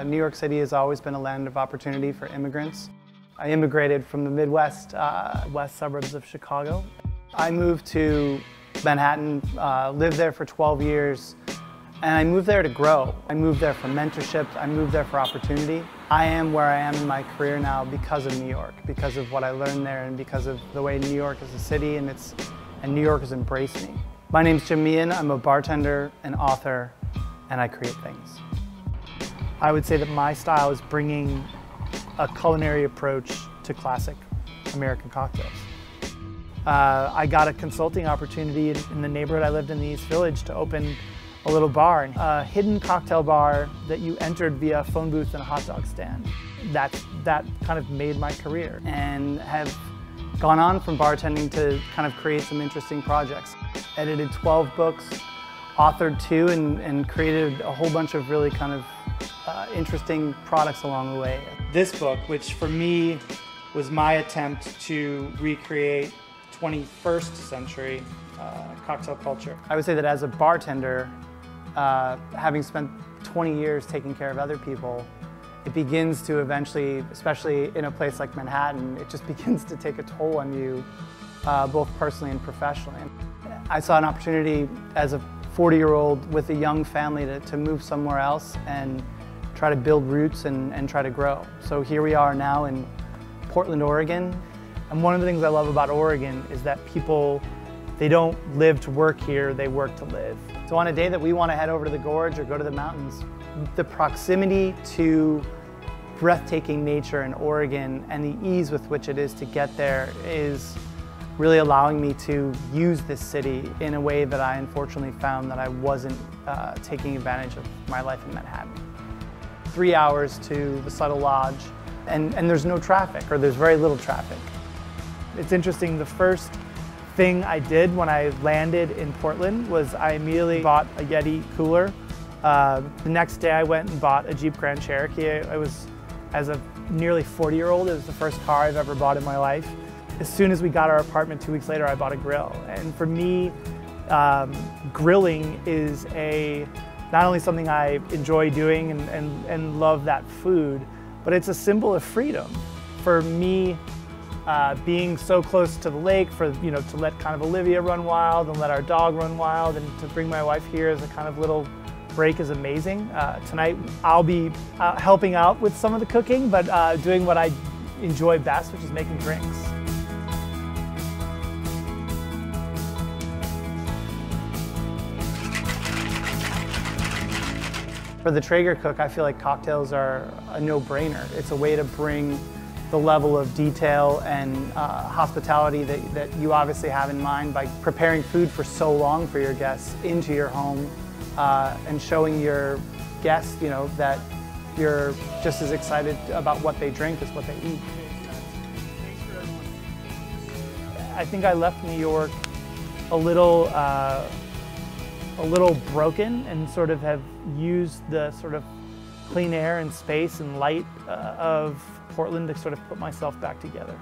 New York City has always been a land of opportunity for immigrants. I immigrated from the Midwest, west suburbs of Chicago. I moved to Manhattan, lived there for 12 years, and I moved there to grow. I moved there for mentorship, I moved there for opportunity. I am where I am in my career now because of New York, because of what I learned there and because of the way New York is a city and New York has embraced me. My name's Jim Miehn, I'm a bartender, an author, and I create things. I would say that my style is bringing a culinary approach to classic American cocktails. I got a consulting opportunity in the neighborhood I lived in, the East Village, to open a little bar, a hidden cocktail bar that you entered via a phone booth and a hot dog stand. That kind of made my career, and have gone on from bartending to kind of create some interesting projects. Edited 12 books, authored 2, and created a whole bunch of really kind of interesting products along the way. This book, which for me was my attempt to recreate 21st century cocktail culture. I would say that as a bartender, having spent 20 years taking care of other people, it begins to eventually, especially in a place like Manhattan, it just begins to take a toll on you, both personally and professionally. I saw an opportunity as a 40-year-old with a young family to move somewhere else and try to build roots and try to grow. So here we are now in Portland, Oregon. And one of the things I love about Oregon is that people, they don't live to work here, they work to live. So on a day that we want to head over to the gorge or go to the mountains, the proximity to breathtaking nature in Oregon and the ease with which it is to get there is really allowing me to use this city in a way that I unfortunately found that I wasn't taking advantage of my life in Manhattan. 3 hours to the Subtle Lodge, and there's no traffic, or there's very little traffic. It's interesting, the first thing I did when I landed in Portland was I immediately bought a Yeti cooler. The next day I went and bought a Jeep Grand Cherokee. As a nearly 40-year-old, it was the first car I've ever bought in my life. As soon as we got our apartment 2 weeks later, I bought a grill. And for me, grilling is not only something I enjoy doing and love that food, but it's a symbol of freedom. For me, being so close to the lake, to let kind of Olivia run wild and let our dog run wild, and to bring my wife here as a kind of little break is amazing. Tonight I'll be helping out with some of the cooking, but doing what I enjoy best, which is making drinks. For the Traeger cook, I feel like cocktails are a no-brainer. It's a way to bring the level of detail and hospitality that you obviously have in mind by preparing food for so long for your guests into your home, and showing your guests, that you're just as excited about what they drink as what they eat. I think I left New York a little broken, and sort of have used the sort of clean air and space and light of Portland to sort of put myself back together.